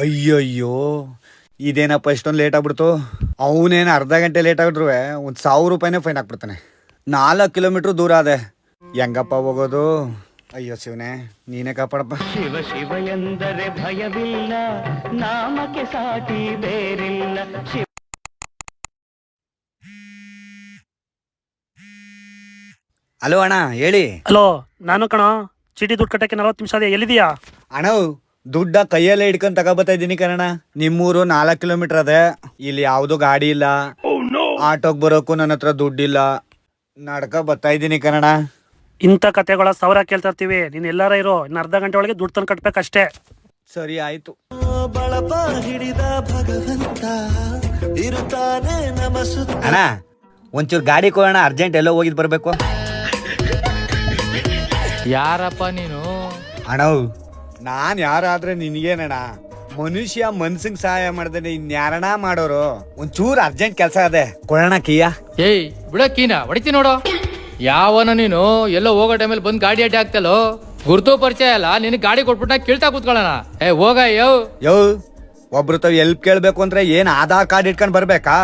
ಅಯ್ಯಯ್ಯೋ, ಇದೇನಪ್ಪ ಇಷ್ಟೊಂದು ಲೇಟ್ ಆಗ್ಬಿಡ್ತು. ಅವನೇನು ಅರ್ಧ ಗಂಟೆ ಲೇಟ್ ಆಗಿದ್ರು ಒಂದು 1000 ರೂಪಾಯಿನೇ ಫೈನ್ ಹಾಕ್ಬಿಡ್ತಾನೆ. 4 ಕಿಲೋಮೀಟ್ರ್ ದೂರ ಅದೇ, ಹೆಂಗಪ್ಪ ಹೋಗೋದು? ಅಯ್ಯೋ ಶಿವನೇ, ನೀನೇ ಕಾಪಾಡಪ್ಪ. ಶಿವ ಶಿವ ಎಂದರೆ ಭಯವಿಲ್ಲ, ನಾಮಕ್ಕೆ ಸಾಟಿ ಬೇರಿಲ್ಲ. ಹಲೋ ಅಣ್ಣ, ಹೇಳಿ. ಹಲೋ, ನಾನು ಕಣೋ. ಚೀಟಿ ದುಡ್ಡು ಕಟ್ಟಕ್ಕೆ 40 ನಿಮಿಷ ಅದೇ, ಎಲ್ಲಿದೀಯಾ? ಅಣ್ಣ, ದುಡ್ಡ ಕೈಯಲ್ಲೇ ಹಿಡ್ಕೊಂಡು ತಗೋಬತ್ತಾ ಇದ್ದೀನಿ ಕಣ. ನಿಮ್ಮೂರು 4 ಕಿಲೋಮೀಟರ್ ಅದೇ. ಇಲ್ಲಿ ಯಾವ್ದು ಗಾಡಿ ಇಲ್ಲ, ಆಟೋಗ್ ಬರೋಕು ನನ್ನ ಹತ್ರ ದುಡ್ಡಿಲ್ಲ. ನಡ್ಕ ಬರ್ತಾ ಇದ್ದೀನಿ ಕಣ. ಇಂಥ ಕತೆಗಳ 1000 ಕೇಳ್ತಾ ಇರ್ತೀವಿ. ನೀನ್ ಎಲ್ಲಾರ ಇರೋ, ಇನ್ನು ಅರ್ಧ ಗಂಟೆ ಒಳಗೆ ದುಡ್ಡು ತಂದು ಕಟ್ಬೇಕಷ್ಟೇ. ಸರಿ ಆಯ್ತು. ಬಳಪ ಹಿಡಿದ ಭಗವಂತ ಇರುತ್ತಾನೆ ನಮ ಸುತ್ತ. ಅಣ್ಣ, ಒಂಚೂರು ಗಾಡಿ ಕೊಡೋಣ, ಅರ್ಜೆಂಟ್ ಎಲ್ಲೋ ಹೋಗಿದ್ ಬರ್ಬೇಕು. ಯಾರಪ್ಪ ನೀನು? ಅಣ್ಣ, ನಾನ್ ಯಾರಾದ್ರೆ ನಿನ್ಗೇನಣ್ಣ? ಮನುಷ್ಯ ಮನ್ಸಿಗೆ ಸಹಾಯ ಮಾಡ್ದೇನೆ ಇನ್ಯಾರಣ ಮಾಡೋರು? ಒಂಚೂರು ಅರ್ಜೆಂಟ್ ಕೆಲಸ ಅದೇ, ಕೊಡೋಣ ಕೀಯ. ಏಯ್ ಬಿಡಕ್ಕೀನ ಹೊಡಿತಿ ನೋಡು. ಯಾವನ ನೀನು? ಎಲ್ಲೋ ಹೋಗೋ ಟೈಮಲ್ಲಿ ಬಂದು ಗಾಡಿ ಅಡ್ಡಿ ಆಗ್ತಲ್ಲೋ. ಗುರುತು ಪರಿಚಯ ಅಲ್ಲ, ನಿನಗೆ ಗಾಡಿ ಕೊಟ್ಬಿಟ್ಟ ಕೇಳ್ತಾ ಕೂತ್ಕೊಳ್ಳೋಣ. ಹೋಗ ಯೋ, ಒಬ್ರು ತಾವ್ ಎಲ್ಪ್ ಕೇಳ್ಬೇಕು ಅಂದ್ರೆ ಏನ್ ಆಧಾರ್ ಕಾರ್ಡ್ ಇಟ್ಕೊಂಡ್ ಬರ್ಬೇಕಾ?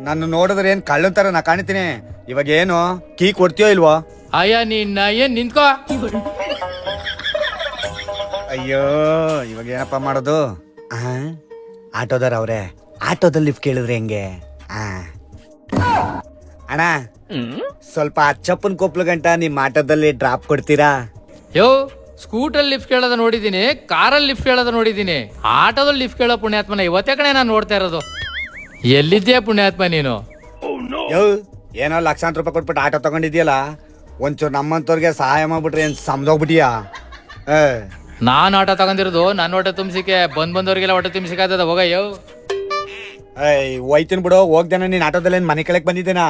ನನ್ನ ನೋಡಿದ್ರೆ ಏನ್ ಕಳ್ಳನ್ ತರ ನಾ ಕಾಣ್ತೀನಿ? ಇವಾಗ ಏನು ಕೀ ಕೊಡ್ತೀಯೋ ಇಲ್ವೋ? ಅಯ್ಯ ನಿನ್ನ ಏನ್ ನಿಂತ್ಕೋ. ಅಯ್ಯೋ, ಇವಾಗ ಏನಪ್ಪ ಮಾಡೋದು? ಆಟೋದಾರ ಅವ್ರೆ, ಆಟೋದಲ್ಲಿ ಲಿಫ್ಟ್ ಕೇಳಿದ್ರೆ ಹೆಂಗೆ? ಅಣ್ಣ, ಸ್ವಲ್ಪ ಅಚ್ಚಪ್ಪನ್ ಕೊಪ್ಲು ಗಂಟ ನಿಮ್ ಆಟೋದಲ್ಲಿ ಡ್ರಾಪ್ ಕೊಡ್ತೀರಾ? ಯೋ, ಸ್ಕೂಟರ್ ಲಿಫ್ಟ್ ಕೇಳೋದ ನೋಡಿದೀನಿ, ಕಾರಲ್ಲಿ ಲಿಫ್ಟ್ ಕೇಳೋದ ನೋಡಿದೀನಿ. ಆಟೋದಲ್ಲಿ ಲಿಫ್ಟ್ ಕೇಳೋ ಪುಣ್ಯಾತ್ಮನ ಇವತ್ತೇ ಕಣೆ ನಾನು ನೋಡ್ತಾ ಇರೋದು. ಎಲ್ಲಿದ್ಯಾ ಪುಣ್ಯಾತ್ಮ ನೀನು? ಯೋ, ಏನೋ ಲಕ್ಷಾಂತರ ರೂಪಾಯಿ ಕೊಟ್ಬಿಟ್ಟು ಆಟೋ ತಗೊಂಡಿದ್ಯಲ್ಲ, ಒಂಚೂರು ನಮ್ಮಂತವ್ರಿಗೆ ಸಹಾಯ ಮಾಡ್ಬಿಟ್ರೆ ಏನ್ ಸಮದೋಗ್ಬಿಟ್ಟಿಯಾ? ನಾನು ಆಟೋ ತಗೊಂಡಿರೋದು ನನ್ನ ಹೊಟ್ಟೆ ತುಂಬಿಸಿಕೆ, ಬಂದವ್ರಿಗೆಲ್ಲ ಹೊಟ್ಟೆ ತುಂಬಿಸಿಕೆ ಆತದ. ಹೋಗಯ್ಯೋ. ಹೋಯ್ತೀನಿ ಬಿಡು, ಹೋಗ್ದೇನ ನೀನ್ ಆಟೋದಲ್ಲಿ ಮನೆ ಕೆಳಕ್ ಬಂದಿದ್ದೇನಾ?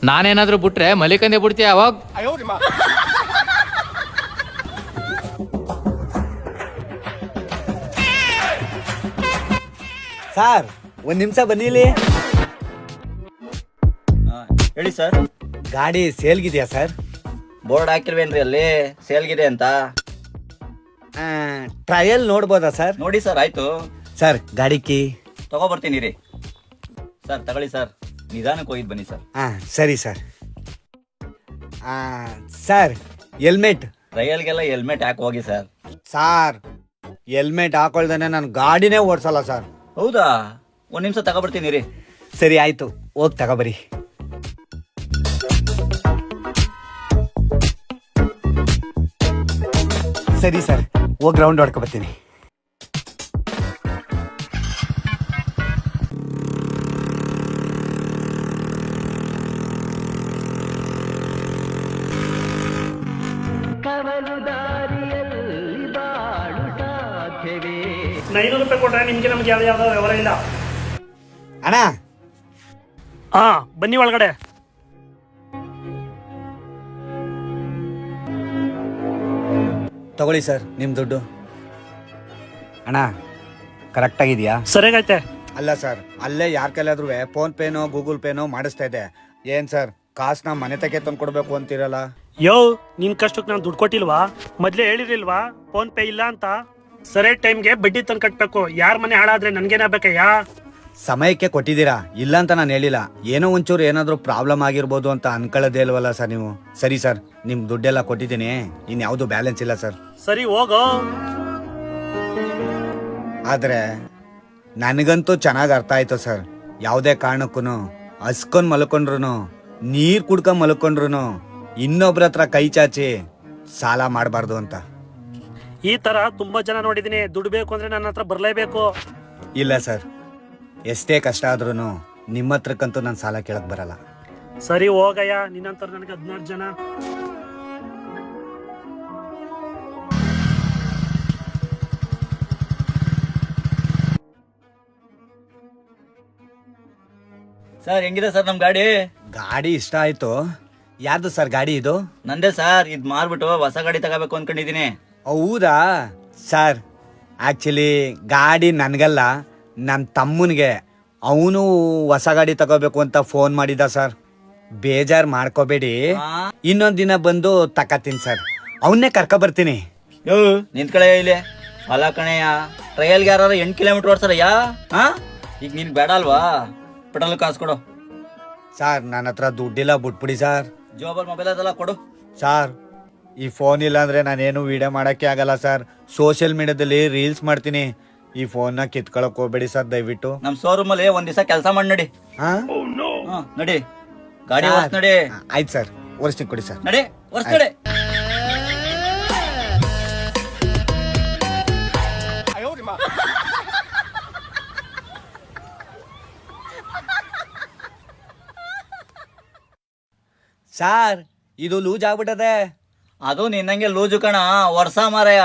ನಾನೇನಾದ್ರೂ ಬಿಟ್ರೆ ಮಲಿಕಂದೆ ಬಿಡ್ತೀಯ ಅವಾಗ. ಸರ್, ಒಂದ್ ನಿಮಿಷ ಬನ್ನಿಲಿ. ಹೇಳಿ ಸರ್. ಗಾಡಿ ಸೇಲ್ಗಿದ್ಯಾ ಸರ್? ಬೋರ್ಡ್ ಹಾಕಿಲ್ವೇನ್ರಿ ಅಲ್ಲಿ ಸೇಲ್ಗಿದೆ ಅಂತ? ಟ್ರಯಲ್ ನೋಡ್ಬೋದಾ ಸರ್? ನೋಡಿ ಸರ್, ಆಯ್ತು ಸರ್, ಗಾಡಿ ಕೀ ತಗೋಬರ್ತೀನಿ ರೀ. ಸರ್ ತಗೊಳ್ಳಿ ಸರ್, ನಿಧಾನಕ್ಕೆ ಹೋಗಿದ್ ಬನ್ನಿ ಸರ್. ಸರಿ ಸರ್. Sir, helmet. ಟ್ರಯಲ್ಗೆಲ್ಲ ಹೆಲ್ಮೆಟ್ ಹಾಕಿ ಹೋಗಿ ಸರ್. ಸರ್, ಹೆಲ್ಮೆಟ್ ಹಾಕೊಳ್ದೇನೆ ನಾನು ಗಾಡಿನೇ ಓಡಿಸಲ್ಲ ಸರ್. ಹೌದಾ? ಒಂದ್ ನಿಮಿಷ ತಗೋಬರ್ತೀನಿ ರೀ. ಸರಿ ಆಯ್ತು, ಹೋಗಿ ತಗೋಬರಿ. ಸರಿ ಸರ್, ಹೋಗಿ ರೌಂಡ್ ಹೊಡ್ಕೊ ಬರ್ತೀನಿ. ಕವಲು ದಾರಿಯಲ್ಲಿ ಬಾಳು ಸಾಧ್ಯವೇ? 900 ರೂಪಾಯಿ ಕೊಟ್ರೆ ನಿಮ್ಗೆ ನಮ್ಗೆ ಯಾವ್ದಾವ್ದು ವ್ಯವಹಾರ ಇಲ್ಲ. ಅಣ್ಣ, ಬನ್ನಿ ಒಳಗಡೆ. ತಗೊಳ್ಳಿ ಸರ್ ನಿಮ್ ದುಡ್ಡು. ಅಣ್ಣ, ಕರೆಕ್ಟ್ ಆಗಿದ್ಯಾ? ಸರಿಯಾಗೈತೆ. ಅಲ್ಲ ಸರ್, ಅಲ್ಲೇ ಯಾರ ಕೈಲಾದ್ರೂ ಫೋನ್ ಪೇನೋ ಗೂಗಲ್ ಪೇನೋ ಮಾಡಿಸ್ತಾ ಇದೆ. ಏನ್ ಸರ್, ಕಾಸನ್ನ ಮನೆ ತಕ್ಕೆ ತಂದು ಕೊಡ್ಬೇಕು ಅಂತೀರಲ್ಲ? ಯೋ, ನಿನ್ ಕಷ್ಟಕ್ಕೆ ನಾನು ದುಡ್ಡು ಕೊಟ್ಟಿಲ್ವಾ? ಮೊದ್ಲೇ ಹೇಳಿರ್ಲಿಲ್ವಾ ಫೋನ್ ಪೇ ಇಲ್ಲ ಅಂತ? ಸರಿಯಾದ ಟೈಮ್ಗೆ ಬಡ್ಡಿ ತಂದು ಕಟ್ಬೇಕು. ಯಾರ ಮನೆ ಹಾಳಾದ್ರೆ ನನ್ಗೇನಾಗಬೇಕಯ್ಯ? ಸಮಯಕ್ಕೆ ಕೊಟ್ಟಿದ್ದೀರಾ, ಇಲ್ಲ ಅಂತ ನಾನು ಹೇಳಿಲ್ಲ. ಏನೋ ಒಂಚೂರು ಏನಾದರೂ ಪ್ರಾಬ್ಲಮ್ ಆಗಿರ್ಬೋದು ಅಂತ ಅನ್ಕೊಳ್ಳೋದೇ ಇಲ್ವಲ್ಲ ಸರ್ ನೀವು? ಸರಿ ಸರ್, ನಿಮ್ ದುಡ್ಡೆಲ್ಲ ಕೊಟ್ಟಿದ್ದೀನಿ, ಇನ್ಯಾವುದು ಬ್ಯಾಲೆನ್ಸ್ ಇಲ್ಲ ಸರ್. ಸರಿ ಹೋಗೋ. ಆದ್ರೆ ನನಗಂತೂ ಚೆನ್ನಾಗಿ ಅರ್ಥ ಆಯ್ತು ಸರ್. ಯಾವುದೇ ಕಾರಣಕ್ಕೂ ಹಸ್ಕೊಂಡ್ ಮಲ್ಕೊಂಡ್ರು, ನೀರ್ ಕುಡ್ಕೊಂಡ್ ಮಲ್ಕೊಂಡ್ರು ಇನ್ನೊಬ್ರ ಹತ್ರ ಕೈ ಚಾಚಿ ಸಾಲ ಮಾಡಬಾರ್ದು ಅಂತ. ಈ ತರ ತುಂಬಾ ಜನ ನೋಡಿದೀನಿ. ದುಡ್ಡು ಬೇಕು ಅಂದ್ರೆ ನನ್ನ ಹತ್ರ ಬರ್ಲೇಬೇಕು. ಇಲ್ಲ ಸರ್, ಎಷ್ಟೇ ಕಷ್ಟ ಆದ್ರೂ ನಿಮ್ಮ ಹತ್ರಕ್ಕಂತೂ ನಾನು ಸಾಲ ಕೇಳಕ್ ಬರಲ್ಲ. ಸರಿ ಹೋಗಯ್ಯ, ನಿನ್ನಂತರ ನನಗೆ 16 ಜನ. ಸರ್ ಹೆಂಗಿದೆ ಸರ್ ನಮ್ ಗಾಡಿ? ಗಾಡಿ ಇಷ್ಟ ಆಯ್ತು. ಯಾರ್ದು ಸರ್ ಗಾಡಿ ಇದು? ನಂದೇ ಸರ್. ಇದ್ ಮಾರ್ಬಿಟ್ಟು ಹೊಸ ಗಾಡಿ ತಗೋಬೇಕು ಅನ್ಕೊಂಡಿದೀನಿ. ಹೌದಾ ಸರ್? ಆಕ್ಚುಲಿ ಗಾಡಿ ನನ್ಗಲ್ಲ, ನನ್ನ ತಮ್ಮನಿಗೆ. ಅವನು ಹೊಸ ಗಾಡಿ ತಗೋಬೇಕು ಅಂತ ಫೋನ್ ಮಾಡಿದ ಸರ್. ಬೇಜಾರ್ ಮಾಡ್ಕೋಬೇಡಿ, ಇನ್ನೊಂದ್ ದಿನ ಬಂದು ತಕತೀನಿ ಸರ್. ಅವನ್ನೇ ಕರ್ಕೊ ಬರ್ತೀನಿ. ನಿಂತ್ಕಳೆಯ ಇಲ್ಲಿ. ಅಲ್ಲ ಕಣಯ್ಯ, ಟ್ರಯಲ್ಗೆ ಯಾರು 8 ಕಿಲೋಮೀಟರ್ ಓಡ್ಸಾರಯ್ಯ? ಹಾ, ಈಗ ನೀನ್ ಬೇಡ ಅಲ್ವಾ? ಪೆಟ್ರೋಲ್ ಕಾಸು ಕೊಡು. ಸರ್ ನನ್ನ ಹತ್ರ ದುಡ್ಡಿಲ್ಲ, ಬಿಟ್ಬಿಡಿ ಸರ್. ಜೋಬಲ್ ಮೊಬೈಲ್ ಅದೆಲ್ಲ ಕೊಡು. ಸರ್ ಈ ಫೋನ್ ಇಲ್ಲ ಅಂದರೆ ನಾನೇನು ವೀಡಿಯೋ ಮಾಡೋಕ್ಕೆ ಆಗಲ್ಲ ಸರ್. ಸೋಷಿಯಲ್ ಮೀಡಿಯಾದಲ್ಲಿ ರೀಲ್ಸ್ ಮಾಡ್ತೀನಿ. ಈ ಫೋನ್ನ ಕಿತ್ಕೊಳಕ್ ಹೋಗ್ಬೇಡಿ ಸರ್ ದಯವಿಟ್ಟು. ನಮ್ ಶೋರೂಮ್ ಅಲ್ಲಿ ಒಂದ್ ದಿವಸ ಕೆಲಸ ಮಾಡಿ ನಡಿ. ಹಾಂ ಹಾ, ನಡಿ, ಗಾಡಿ ಓಡ್ಸ್ ನಡಿ. ಆಯ್ತು ಸರ್, ಓಡಿಸ್ತೀನಿ ಕೊಡಿ ಸರ್. ನಡಿ, ಓಡ್ಸ್ ನಡಿ. ಸರ್ ಇದು ಲೂಸ್ ಆಗ್ಬಿಟ್ಟದೆ. ಅದು ನಿನ್ನಂಗೆ ಲೂಜು ಕಣ, ವರ್ಷ ಮಾರಾಯ.